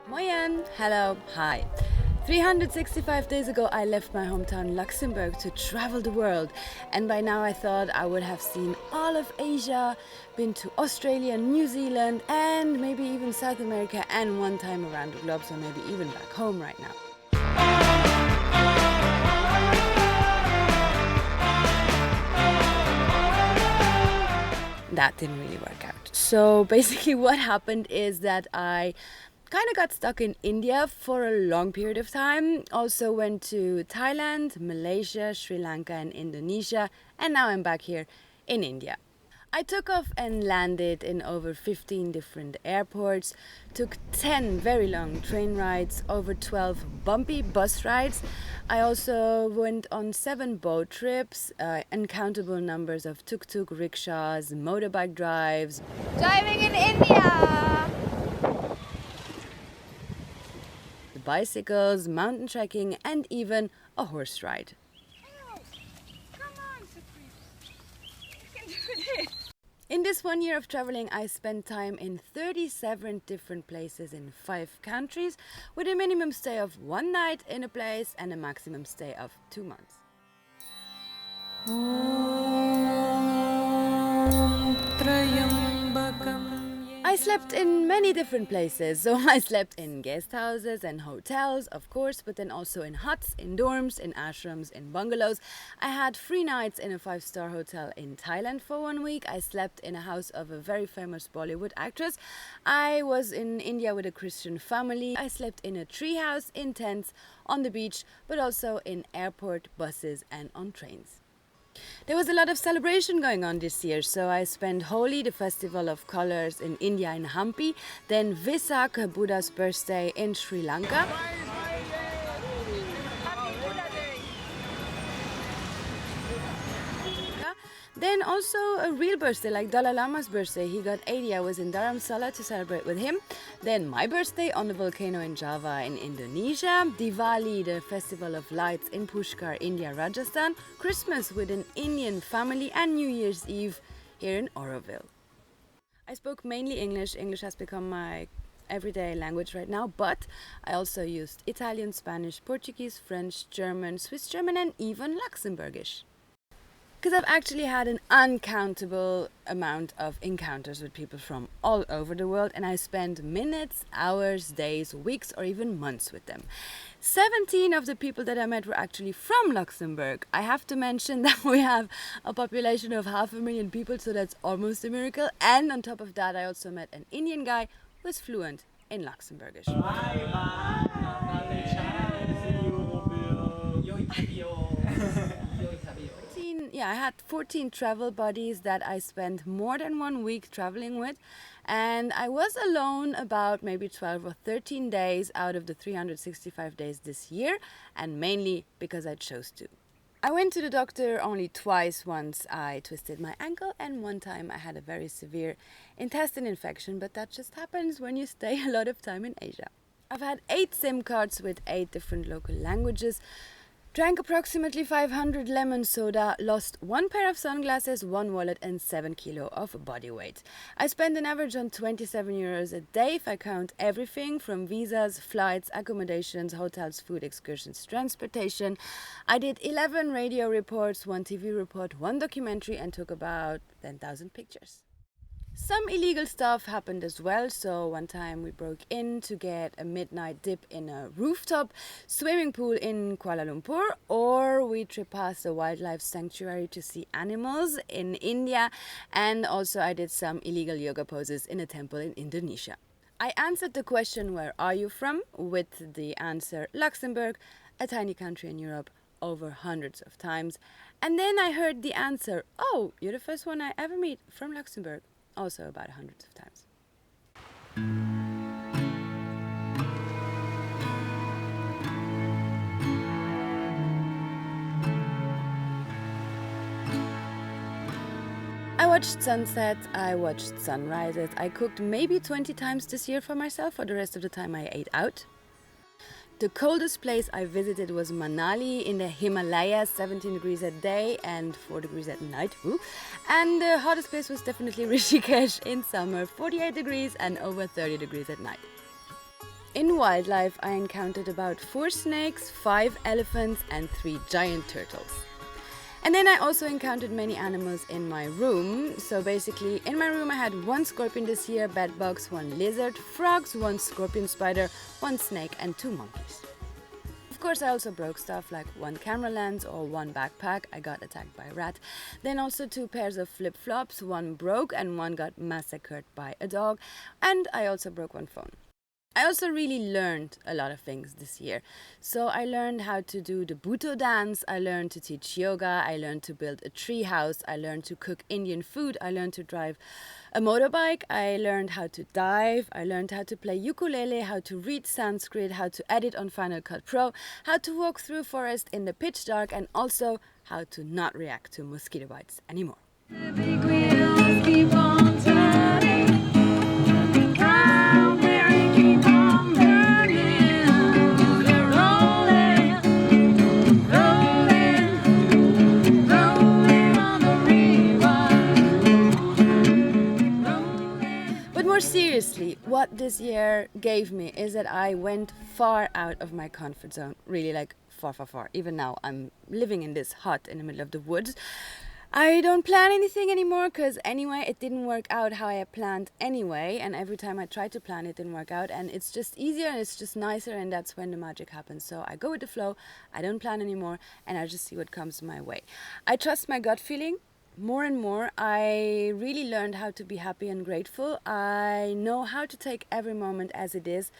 Moyen, hello, hi. 365 days ago I left my hometown Luxembourg to travel the world, and by now I thought I would have seen all of Asia, been to Australia, New Zealand, and maybe even South America, and one time around the globe, so maybe even back home right now. That didn't really work out. So basically what happened is that I kind of got stuck in India for a long period of time. Also went to Thailand, Malaysia, Sri Lanka and Indonesia, and now I'm back here in India. I took off and landed in over 15 different airports, took 10 very long train rides, over 12 bumpy bus rides. I also went on 7 boat trips, uncountable numbers of tuk-tuk, rickshaws, motorbike drives. Driving in India! Bicycles, mountain trekking, and even a horse ride. Oh, come on, Supreet. You can do this. In this 1 year of traveling, I spent time in 37 different places in 5 countries, with a minimum stay of 1 night in a place and a maximum stay of 2 months. I slept in many different places, so I slept in guest houses and hotels, of course, but then also in huts, in dorms, in ashrams, in bungalows. I had 3 nights in a 5-star hotel in Thailand for 1 week. I slept in a house of a very famous Bollywood actress. I was in India with a Christian family. I slept in a treehouse, in tents, on the beach, but also in airport, buses and on trains. There was a lot of celebration going on this year, so I spent Holi, the festival of colors, in India in Hampi, then Vesak, Buddha's birthday, in Sri Lanka. Then also a real birthday, like Dalai Lama's birthday. He got 80. I was in Dharamsala to celebrate with him. Then my birthday on the volcano in Java in Indonesia. Diwali, the festival of lights in Pushkar, India, Rajasthan. Christmas with an Indian family, and New Year's Eve here in Oroville. I spoke mainly English. English has become my everyday language right now, but I also used Italian, Spanish, Portuguese, French, German, Swiss German, and even Luxembourgish. Because I've actually had an uncountable amount of encounters with people from all over the world, and I spent minutes, hours, days, weeks, or even months with them. 17 of the people that I met were actually from Luxembourg. I have to mention that we have a population of 500,000 people, so that's almost a miracle. And on top of that, I also met an Indian guy who is fluent in Luxembourgish. I had 14 travel buddies that I spent more than 1 week traveling with, and I was alone about maybe 12 or 13 days out of the 365 days this year, and mainly because I chose to. I went to the doctor only twice. Once I twisted my ankle, and one time I had a very severe intestine infection, but that just happens when you stay a lot of time in Asia. I've had 8 SIM cards with 8 different local languages, drank approximately 500 lemon soda, lost 1 pair of sunglasses, 1 wallet and 7 kilo of body weight. I spend an average on 27 euros a day if I count everything from visas, flights, accommodations, hotels, food, excursions, transportation. I did 11 radio reports, 1 TV report, 1 documentary, and took about 10,000 pictures. Some illegal stuff happened as well. So one time we broke in to get a midnight dip in a rooftop swimming pool in Kuala Lumpur, or we trip past a wildlife sanctuary to see animals in India, and also I did some illegal yoga poses in a temple in Indonesia. I answered the question, where are you from, with the answer Luxembourg, a tiny country in Europe, over hundreds of times. And then I heard the answer, oh, you're the first one I ever meet from Luxembourg, also about hundreds of times. I watched sunsets, I watched sunrises. I cooked maybe 20 times this year for myself. For the rest of the time I ate out. The coldest place I visited was Manali in the Himalayas, 17 degrees at day and 4 degrees at night. Ooh. And the hottest place was definitely Rishikesh in summer, 48 degrees and over 30 degrees at night. In wildlife, I encountered about 4 snakes, 5 elephants, and 3 giant turtles. And then I also encountered many animals in my room. So basically, in my room I had 1 scorpion this year, bedbugs, 1 lizard, frogs, 1 scorpion spider, 1 snake, and 2 monkeys. Of course, I also broke stuff like 1 camera lens or 1 backpack. I got attacked by a rat. Then also 2 pairs of flip-flops. 1 broke and 1 got massacred by a dog. And I also broke 1 phone. I also really learned a lot of things this year. So I learned how to do the Buto dance, I learned to teach yoga, I learned to build a tree house, I learned to cook Indian food, I learned to drive a motorbike, I learned how to dive, I learned how to play ukulele, how to read Sanskrit, how to edit on Final Cut Pro, how to walk through forest in the pitch dark, and also how to not react to mosquito bites anymore. The big wheels keep on turning. Round there and keep on burning. We're rolling, rolling, rolling on the river. Rolling. But more seriously, what this year gave me is that I went far out of my comfort zone. Really, like far, far, far. Even now, I'm living in this hut in the middle of the woods. I don't plan anything anymore because anyway, it didn't work out how I had planned anyway. And every time I tried to plan, it didn't work out. And it's just easier and it's just nicer. And that's when the magic happens. So I go with the flow. I don't plan anymore. And I just see what comes my way. I trust my gut feeling. More and more, I really learned how to be happy and grateful. I know how to take every moment as it is.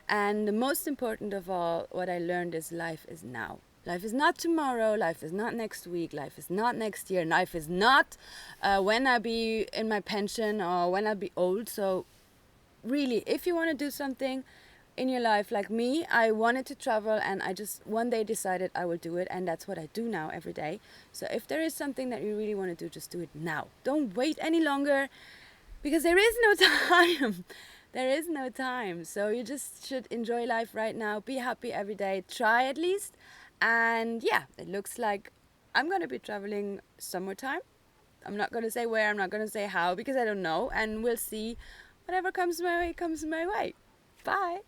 And the most important of all, what I learned is life is now. Life is not tomorrow, life is not next week, life is not next year, life is not when I be in my pension or when I be old. So really, if you want to do something in your life like me, I wanted to travel and I just one day decided I will do it, and that's what I do now every day. So if there is something that you really want to do, just do it now. Don't wait any longer because there is no time. There is no time. So you just should enjoy life right now. Be happy every day. Try at least. And yeah, it looks like I'm going to be traveling summertime. I'm not going to say where, I'm not going to say how because I don't know. And we'll see. Whatever comes my way, comes my way. Bye.